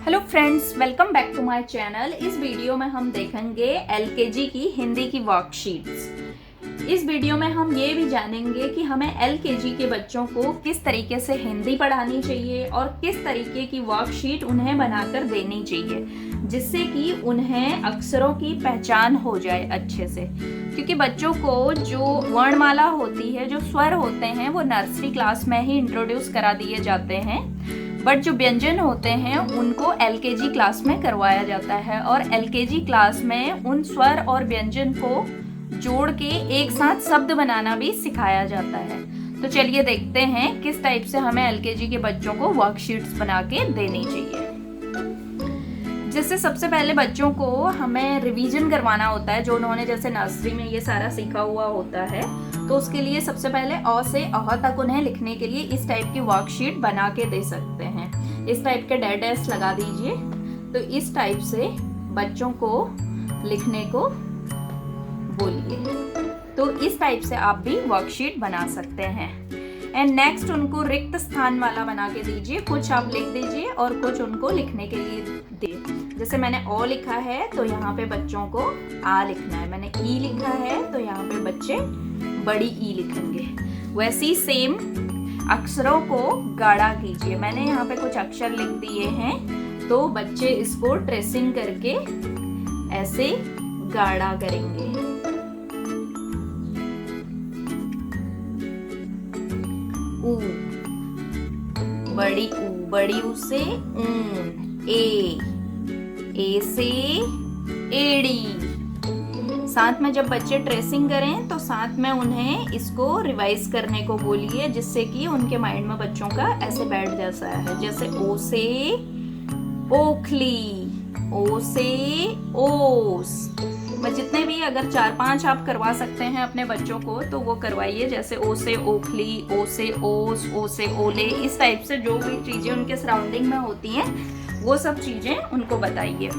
Hello friends, welcome back to my channel. इस video में हम देखेंगे एलकेजी की हिंदी की वर्कशीट्स। इस वीडियो में हम ये भी जानेंगे कि हमें एलकेजी के बच्चों को किस तरीके से हिंदी पढ़ानी चाहिए और किस तरीके की वर्कशीट उन्हें बनाकर देनी चाहिए, जिससे कि उन्हें अक्षरों की पहचान हो जाए अच्छे से। क्योंकि बच्चों को जो वर्णमाला होती है, जो स्वर होते हैं, वो नर्सरी क्लास में ही इंट्रोड्यूस करा दिए जाते हैं, बट जो व्यंजन होते हैं उनको एलकेजी क्लास में करवाया जाता है और एलकेजी क्लास में उन स्वर और व्यंजन को जोड़ के एक साथ शब्द बनाना भी सिखाया जाता है। तो चलिए देखते हैं किस टाइप से हमें एलकेजी के बच्चों को वर्कशीट्स बना के देनी चाहिए। जैसे सबसे पहले बच्चों को हमें रिवीजन करवाना होता है, जो उन्होंने जैसे नर्सरी में ये सारा सीखा हुआ होता है, तो उसके लिए सबसे पहले अ से अह तक उन्हें लिखने के लिए इस टाइप की वर्कशीट बना के दे सकते हैं। इस टाइप के डेड एस लगा दीजिए। तो इस टाइप से बच्चों को लिखने को बोलिए। तो इस टाइप से आप भी वर्कशीट बना सकते हैं। एंड नेक्स्ट उनको रिक्त स्थान वाला बना के दीजिए। कुछ आप लिख दीजिए और कुछ उनको लिखने के लिए दे। जैसे मैंने ओ लिखा है तो यहाँ पे बच्चों को आ लिखना है। मैंने ई लिखा है तो यहाँ पे बच्चे बड़ी ई लिखेंगे। वैसे ही सेम अक्षरों को गाढ़ा कीजिए। मैंने यहाँ पे कुछ अक्षर लिख दिए हैं, तो बच्चे इसको ट्रेसिंग करके ऐसे गाढ़ा करेंगे। ऊ, बड़ी ऊ से ऊन, ए से एड़ी। साथ में जब बच्चे ट्रेसिंग करें तो साथ में उन्हें इसको रिवाइज करने को बोलिए, जिससे कि उनके माइंड में बच्चों का ऐसे बैठ जैसा है। जैसे ओ से ओखली, ओ से ओस। मैं जितने भी अगर 4-5 आप करवा सकते हैं अपने बच्चों को तो वो करवाइए। जैसे ओ से ओखली, ओ से ओस, ओ से ओले। इस टाइप से जो भी चीजें उनके सराउंडिंग में होती हैं वो सब चीजें उनको बताइए।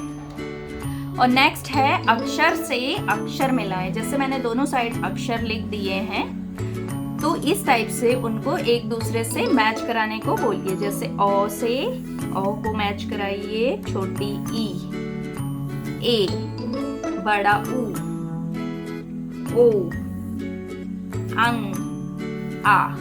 और नेक्स्ट है अक्षर से अक्षर मिलाएं। जैसे मैंने दोनों साइड अक्षर लिख दिए हैं, तो इस टाइप से उनको एक दूसरे से मैच कराने को बोलिए। जैसे ओ से ओ को मैच कराइए, छोटी ई, ए, बड़ा ऊ, ओ, अंग, आ।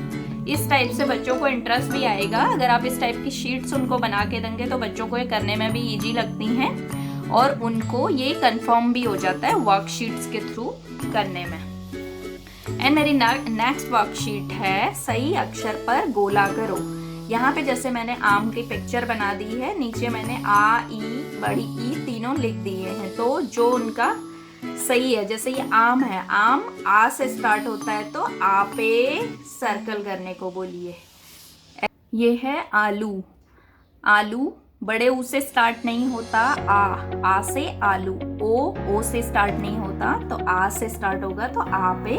इस टाइप से बच्चों को इंटरेस्ट भी आएगा। अगर आप इस टाइप की शीट्स उनको बना के देंगे तो बच्चों को ये करने में भी इजी लगती हैं और उनको ये कंफर्म भी हो जाता है वर्कशीट्स के थ्रू करने में। एंड मेरी नेक्स्ट वर्कशीट है सही अक्षर पर गोला करो। यहाँ पे जैसे मैंने आम की पिक्चर बना दी है, नीचे मैंने आ, ई, बड़ी ई तीनों लिख दिए हैं। तो जो उनका सही है, जैसे ये आम है, आम आ से स्टार्ट होता है तो आ पे सर्कल करने को बोलिए। ये है आलू, आलू बड़े ऊ से स्टार्ट नहीं होता, आ से आलू। ओ से स्टार्ट नहीं होता तो आ से स्टार्ट होगा, तो आ पे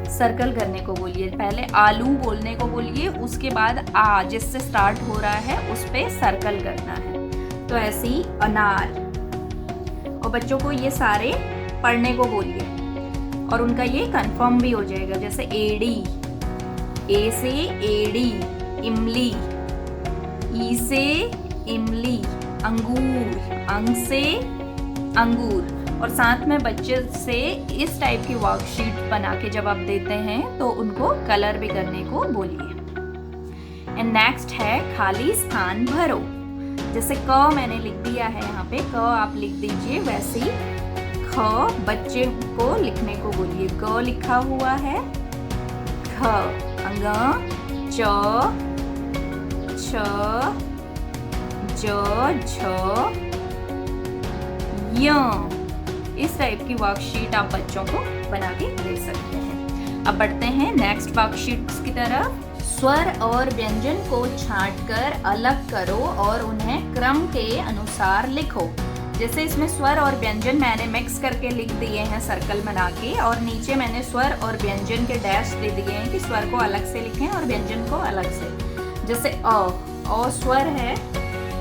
सर्कल करने को बोलिए। पहले आलू बोलने को बोलिए, उसके बाद आ जिससे स्टार्ट हो रहा है उस पे सर्कल करना है। तो ऐसे ही अनार। और बच्चों को ये सारे पढ़ने को बोलिए और उनका ये कंफर्म भी हो जाएगा। जैसे एड़ी, ए से एड़ी, इमली, ई से इमली, अंगूर, अंग से अंगूर। और साथ में बच्चे से इस टाइप की वर्कशीट बना के जब आप देते हैं तो उनको कलर भी करने को बोलिए। एंड नेक्स्ट है खाली स्थान भरो। जैसे क मैंने लिख दिया है, यहाँ पे क आप लिख दीजिए। वैसे ही ख बच्चे को लिखने को बोलिए। ग लिखा हुआ है, ख, अंग, च, छ, ज, झ, य। इस टाइप की वर्कशीट आप बच्चों को बना के दे सकते हैं। अब बढ़ते हैं नेक्स्ट वर्कशीट्स की तरफ। स्वर और व्यंजन को छांटकर अलग करो और उन्हें क्रम के अनुसार लिखो। जैसे इसमें स्वर और व्यंजन मैंने मिक्स करके लिख दिए हैं सर्कल बना के, और नीचे मैंने स्वर और व्यंजन के डैश दे दिए हैं कि स्वर को अलग से लिखें और व्यंजन को अलग से। जैसे अ स्वर है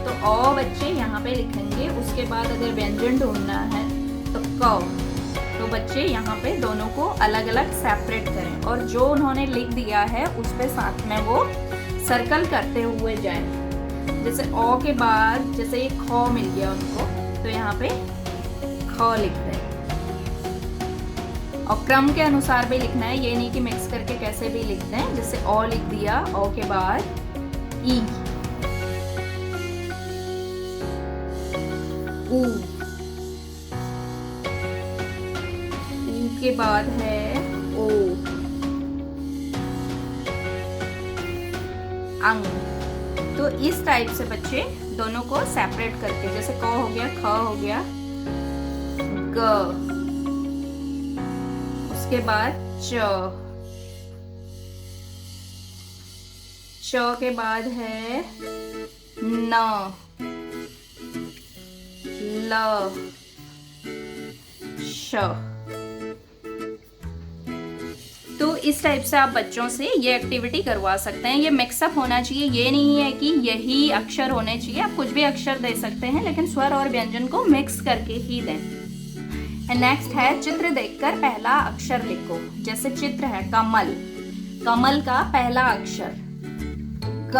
तो अ बच्चे यहाँ पे लिखेंगे। उसके बाद अगर व्यंजन ढूंढना है तो क, तो बच्चे यहाँ पे दोनों को अलग अलग सेपरेट करें और जो उन्होंने लिख दिया है उस पे साथ में वो सर्कल करते हुए जाएं। जैसे ओ के बाद जैसे ये ख मिल गया उनको, तो यहाँ पे ख लिख दें। और क्रम के अनुसार भी लिखना है, ये नहीं कि मिक्स करके कैसे भी लिख दें। जैसे ओ लिख दिया, ओ के बाद ई, ऊ, ऊ के बाद है ओ, अंग। तो इस टाइप से बच्चे दोनों को सेपरेट करके, जैसे क हो गया, ख हो गया, ग, उसके बाद च, च के बाद है न, ल, श। तो इस टाइप से आप बच्चों से ये एक्टिविटी करवा सकते हैं। ये मिक्सअप होना चाहिए, ये नहीं है कि यही अक्षर होने चाहिए। आप कुछ भी अक्षर दे सकते हैं, लेकिन स्वर और व्यंजन को मिक्स करके ही दें। नेक्स्ट है चित्र देखकर पहला अक्षर लिखो। जैसे चित्र है कमल, कमल का पहला अक्षर ग,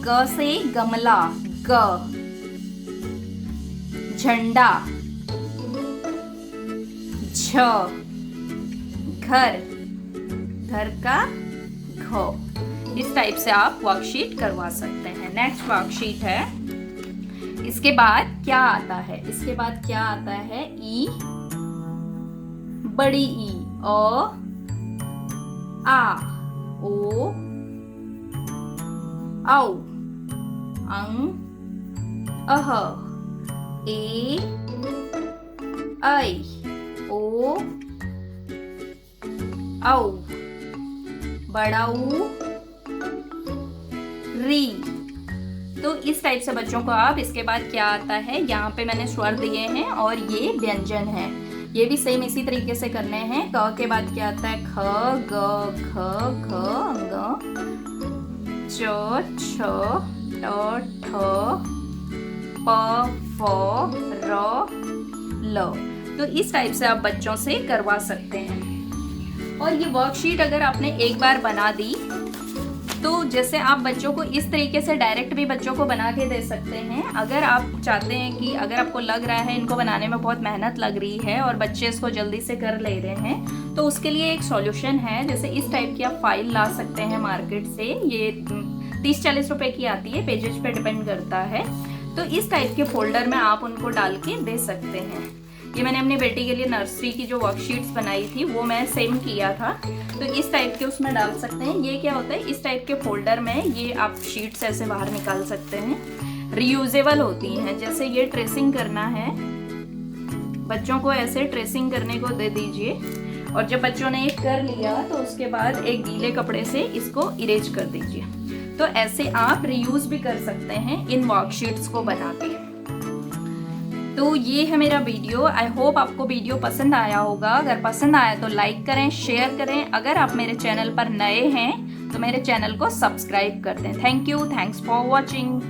ग से गमला, ग। झंडा, झ, घर, घर का घ। इस टाइप से आप वर्कशीट करवा सकते हैं। नेक्स्ट वर्कशीट है, इसके बाद क्या आता है? इसके बाद क्या आता है? ई, बड़ी ई, अ, आ, ओ, औ, अंग, अह, ए, ऐ, ओ, औ, बड़ा ऊ, री। तो इस टाइप से बच्चों को आप, इसके बाद क्या आता है, यहाँ पे मैंने स्वर दिए हैं और ये व्यंजन है, ये भी सेम इसी तरीके से करने हैं। क के बाद क्या आता है? ख, ग, घ, घ, ग, च, छ, ट, ठ, प, फ, र, ल। तो इस टाइप से आप बच्चों से करवा सकते हैं। और ये वर्कशीट अगर आपने एक बार बना दी, तो जैसे आप बच्चों को इस तरीके से डायरेक्ट भी बच्चों को बना के दे सकते हैं। अगर आप चाहते हैं कि, अगर आपको लग रहा है इनको बनाने में बहुत मेहनत लग रही है और बच्चे इसको जल्दी से कर ले रहे हैं, तो उसके लिए एक सॉल्यूशन है। जैसे इस टाइप की आप फाइल ला सकते हैं मार्केट से, ये 30-40 रुपए की आती है, पेजेस पे डिपेंड करता है। तो इस टाइप के फोल्डर में आप उनको डाल के दे सकते हैं। ये मैंने अपनी बेटी के लिए नर्सरी की जो वर्कशीट्स बनाई थी, वो मैं सेम किया था, तो इस टाइप के उसमें डाल सकते हैं। ये क्या होता है, इस टाइप के फोल्डर में ये आप शीट्स ऐसे बाहर निकाल सकते हैं, रीयूजेबल होती हैं। जैसे ये ट्रेसिंग करना है, बच्चों को ऐसे ट्रेसिंग करने को दे दीजिए, और जब बच्चों ने एक कर लिया तो उसके बाद एक गीले कपड़े से इसको इरेज कर दीजिए। तो ऐसे आप रीयूज भी कर सकते हैं इन वर्कशीट्स को बना के। तो ये है मेरा वीडियो। आई होप आपको वीडियो पसंद आया होगा। अगर पसंद आया तो लाइक करें, शेयर करें। अगर आप मेरे चैनल पर नए हैं तो मेरे चैनल को सब्सक्राइब कर दें। Thank you, thanks for watching.